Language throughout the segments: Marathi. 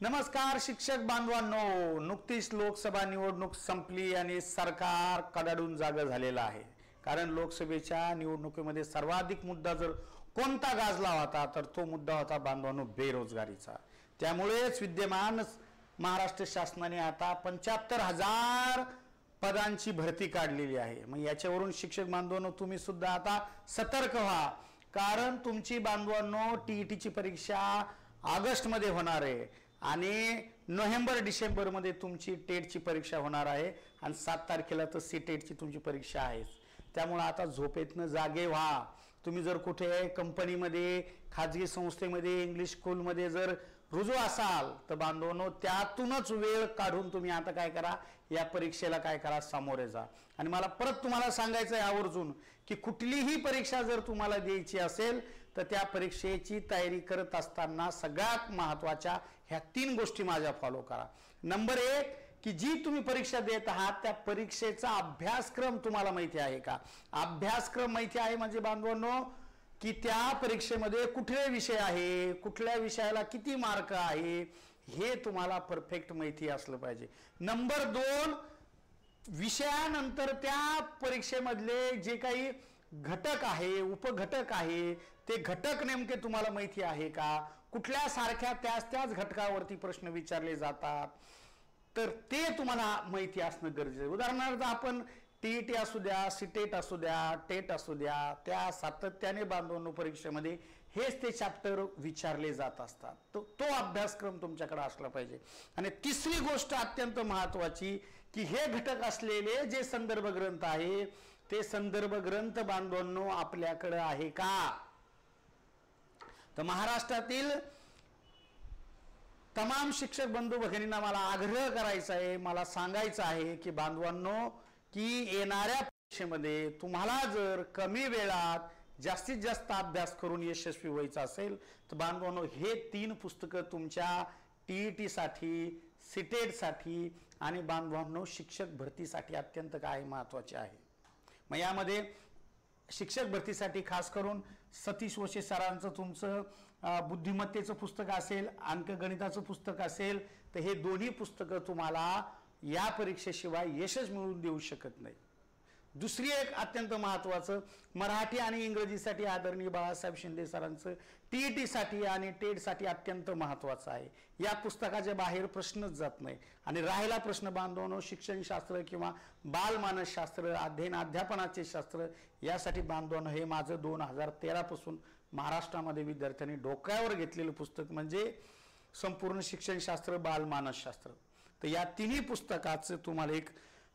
नमस्कार शिक्षक बांधवांनो, नुकतीच लोकसभा निवडणूक संपली आणि सरकार कडाडून जागं झालेलं आहे। कारण लोकसभेच्या निवडणुकीमध्ये सर्वाधिक मुद्दा जर कोणता गाजला होता तर तो मुद्दा होता बांधवांनो बेरोजगारीचा। त्यामुळेच विद्यमान महाराष्ट्र शासनाने आता 75,000 पदांची भरती काढलेली आहे। मग याच्यावरून शिक्षक बांधवांनो तुम्ही सुद्धा आता सतर्क व्हा, कारण तुमची बांधवांनो टीईटीची परीक्षा ऑगस्ट मध्ये होणार आहे आणि नोव्हेंबर डिसेंबर मध्ये तुमची टेटची परीक्षा होणार आहे आणि 7 तारखेला तर सीटेटची तुमची परीक्षा आहे। त्यामुळे आता झोपेतनं जागे व्हा। तुम्ही जर कुठे कंपनीमध्ये, खाजगी संस्थेमध्ये, इंग्लिश स्कूलमध्ये जर रुजू असाल तर बांधवांनो त्यातूनच वेळ काढून तुम्ही आता काय करा, या परीक्षेला काय करा, सामोरे जा। आणि मला परत तुम्हाला सांगायचं आहे आवर्जून की कुठलीही परीक्षा जर तुम्हाला द्यायची असेल तर त्या परीक्षेची तयारी करत असताना सगळ्यात महत्त्वाच्या ह्या 3 गोष्टी माझ्या फॉलो करा। नंबर 1 की जी तुम्ही परीक्षा देत आहात त्या परीक्षेचा अभ्यासक्रम तुम्हाला माहिती आहे का? अभ्यासक्रम माहिती आहे म्हणजे बांधवांनो की त्या परीक्षेमध्ये कुठले विषय आहे, कुठल्या विषयाला किती मार्क आहे हे तुम्हाला परफेक्ट माहिती असलं पाहिजे। नंबर 2 विषयानंतर त्या परीक्षेमधले जे काही घटक आहे, उपघटक आहे, ते घटक नेमके तुम्हाला माहिती आहे का? कुठल्या सारख्या त्याच घटकावरती प्रश्न विचारले जातात तर ते तुम्हाला माहिती असणं गरजेचं आहे। उदाहरणार्थ आपण टीईटी असू द्या, सीटेट असू द्या, टेट असू द्या, त्या सातत्याने बांधवांनो परीक्षेमध्ये हेच ते चॅप्टर विचारले जात असतात। तो अभ्यासक्रम तुमच्याकडे असला पाहिजे। आणि तिसरी गोष्ट अत्यंत महत्त्वाची की हे घटक असलेले जे संदर्भ ग्रंथ आहे ते संदर्भ ग्रंथ बांधवांनो आपल्याकडे आहे का? तर महाराष्ट्रातील तमाम शिक्षक बंधू भगिनींना मला आग्रह करायचा आहे, मला सांगायचं आहे की बांधवांनो की येणाऱ्या परीक्षेमध्ये तुम्हाला जर कमी वेळात जास्तीत जास्त अभ्यास करून यशस्वी व्हायचं असेल तर बांधवांनो हे 3 पुस्तकं तुमच्या टीईटी साठी, सीटेट साठी आणि बांधवांनो शिक्षक भरतीसाठी अत्यंत काय महत्त्वाचे आहे। मग यामध्ये शिक्षक भरतीसाठी खास करून सतीश वशे सरांचं तुमचं बुद्धिमत्तेचं पुस्तक असेल, अंकगणिताचं पुस्तक असेल तर हे दोन्ही पुस्तकं तुम्हाला या परीक्षेशिवाय यशच मिळवून देऊ शकत नाही। दुसरी एक अत्यंत महत्त्वाचं मराठी आणि इंग्रजीसाठी आदरणीय बाळासाहेब शिंदे सरांचं टीईटी साठी आणि टेट साठी अत्यंत महत्त्वाचं आहे। या पुस्तकाच्या बाहेर प्रश्नच जात नाही। आणि राहिला प्रश्न बांधवांनो शिक्षणशास्त्र किंवा बालमानसशास्त्र, अध्यापनाचे शास्त्र यासाठी बांधवांनो हे माझं 2013 पासून महाराष्ट्रामध्ये विद्यार्थ्यांनी डोक्यावर घेतलेलं पुस्तक म्हणजे संपूर्ण शिक्षणशास्त्र, बालमानसशास्त्र। तर या 3 पुस्तकाचं तुम्हाला एक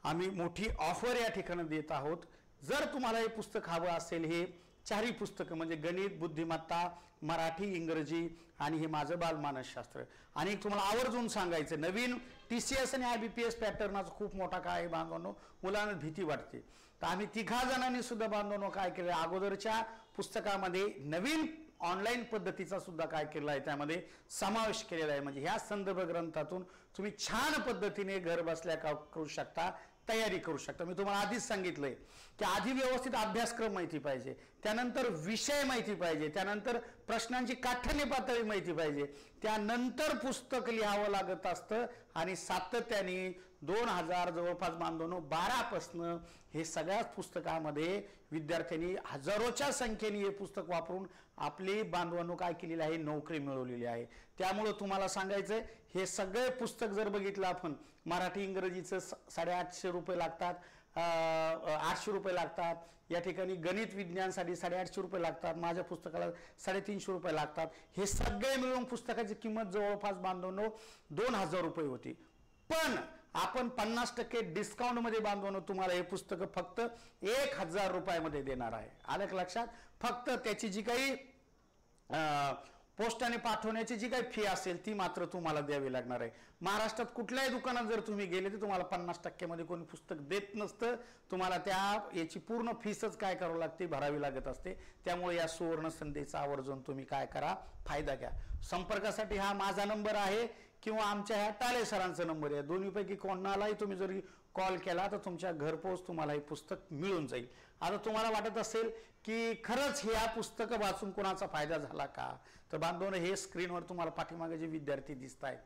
आम्ही मोठी ऑफर या ठिकाणी देत आहोत। जर तुम्हाला हे पुस्तक हवं असेल, हे 4ही पुस्तकं म्हणजे गणित, बुद्धिमत्ता, मराठी, इंग्रजी आणि हे माझं बालमानसशास्त्र। आणि तुम्हाला आवर्जून सांगायचं नवीन टीसीएस आणि आयबीपीएस पॅटर्नचा खूप मोठा काय बांधवांनो मुलांना भीती वाटते। तर आम्ही 3 जणांनी सुद्धा बांधवांनो काय केलं, अगोदरच्या पुस्तकामध्ये नवीन ऑनलाईन पद्धतीचा सुद्धा काय केला आहे त्यामध्ये समावेश केलेला आहे। म्हणजे ह्या संदर्भ ग्रंथातून तुम्ही छान पद्धतीने घर बसल्या करू शकता, तयारी करू शकता। मी तुम्हाला आधीच सांगितलंय की आधी व्यवस्थित अभ्यासक्रम माहिती पाहिजे, त्यानंतर विषय माहिती पाहिजे, त्यानंतर प्रश्नांची काठिण्य पातळी माहिती पाहिजे, त्यानंतर पुस्तक लिहावं लागत असतं आणि सातत्याने 2000 जवळपास बांधवांनो 12 पासून हे सगळ्याच पुस्तकामध्ये विद्यार्थ्यांनी हजारोच्या संख्येने हे पुस्तक वापरून आपली बांधवांनो काय केलेली आहे, नोकरी मिळवलेली आहे। त्यामुळे तुम्हाला सांगायचं हे सगळे पुस्तक जर बघितलं आपण, मराठी इंग्रजीचं 850 रुपये लागतात, 800 रुपये लागतात, या ठिकाणी गणित विज्ञानसाठी 850 रुपये लागतात, माझ्या पुस्तकाला 350 रुपये लागतात। हे सगळे मिळून पुस्तकाची किंमत जवळपास बांधवांनो 2000 रुपये होती। पण आपण 50% डिस्काउंट मध्ये बांधवांनो तुम्हाला हे पुस्तक फक्त 1000 रुपयामध्ये देणार आहे। आलं का लक्षात? फक्त त्याची जी काही पोस्टाने पाठवण्याची जी काही फी असेल ती मात्र तुम्हाला द्यावी लागणार आहे। महाराष्ट्रात कुठल्याही दुकानात जर तुम्ही गेले तर तुम्हाला 50% मध्ये कोणी पुस्तक देत नसतं, तुम्हाला याची पूर्ण फीसच काय करावं लागते, भरावी लागत असते। त्यामुळे या सुवर्ण संधीचा आवर्जून तुम्ही काय करा, फायदा घ्या। संपर्कासाठी हा माझा नंबर आहे किंवा आमच्या ह्या टाले सरांचा नंबर आहे। दोन्हीपैकी कोणालाही तुम्ही जरी कॉल केला तर तुमच्या घरपोच तुम्हाला हे पुस्तक मिळून जाईल। आता तुम्हाला वाटत असेल की खरंच हे पुस्तक वाचून कोणाचा फायदा झाला का, तर बांधवांनो हे स्क्रीनवर तुम्हाला पाठीमागे जे विद्यार्थी दिसत आहेत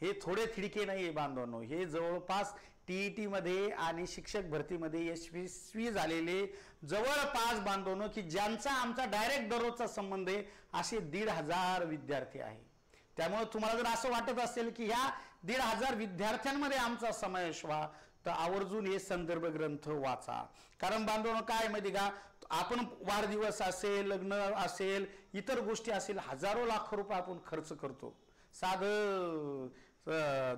हे थोडे थिडके नाही बांधवांनो, हे जवळपास TET मध्ये आणि शिक्षक भरतीमध्ये यशस्वी झालेले जवळपास बांधवांनो की ज्यांचा आमचा डायरेक्ट दररोजचा संबंध आहे असे 1,500 विद्यार्थी आहे. त्यामुळे तुम्हाला जर असं वाटत असेल की ह्या 1,500 विद्यार्थ्यांमध्ये आमचा समावेश व्हा तर आवर्जून हे संदर्भ ग्रंथ वाचा. कारण बांधवांनो काय माहिती का, आपण वाढदिवस असेल, लग्न असेल, इतर गोष्टी असेल, हजारो लाखो रुपये आपण खर्च करतो. साधं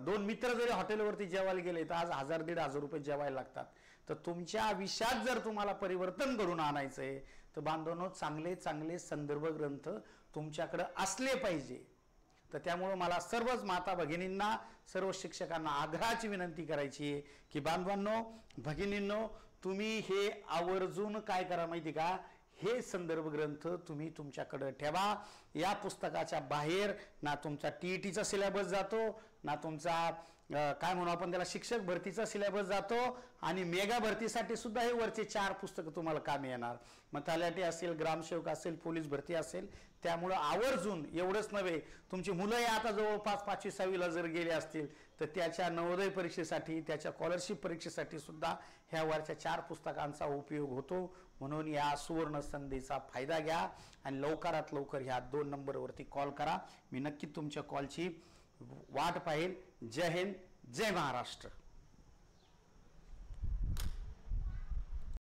2 मित्र जरी हॉटेलवरती जेवायला गेले तर आज 1,000-1,500 रुपये जेवायला लागतात. तर तुमच्या आयुष्यात जर तुम्हाला परिवर्तन घडून आणायचंय तर बांधवांनो चांगले चांगले संदर्भ ग्रंथ तुमच्याकडे असले पाहिजे. तर त्यामुळे मला सर्वच माता भगिनींना, सर्व शिक्षकांना आग्रहाची विनंती करायची आहे की बांधवांनो, भगिनींनो, तुम्ही हे आवर्जून काय करा माहिती का, हे संदर्भ ग्रंथ तुम्ही तुमच्याकडे ठेवा. या पुस्तकाच्या बाहेर ना तुमचा TETचा सिलेबस जातो, ना तुमचा काय म्हणू आपण त्याला शिक्षक भरतीचा सिलेबस जातो, आणि मेगा भरतीसाठी सुद्धा हे वरचे 4 पुस्तकं तुम्हाला कामी येणार. मग तलाठी असेल, ग्रामसेवक असेल, पोलीस भरती असेल. त्यामुळे आवर्जून एवढंच नव्हे, तुमची मुलं आता जवळपास 5वी 6वीला जर गेले असतील तर त्याच्या नवोदय परीक्षेसाठी, त्याच्या स्कॉलरशिप परीक्षेसाठी सुद्धा ह्या वरच्या 4 पुस्तकांचा उपयोग होतो. म्हणून या सुवर्ण संधीचा फायदा घ्या आणि लवकरात लवकर ह्या 2 नंबरवरती कॉल करा. मी नक्की तुमच्या कॉलची वाट पाहिल. जय हिंद, जय महाराष्ट्र.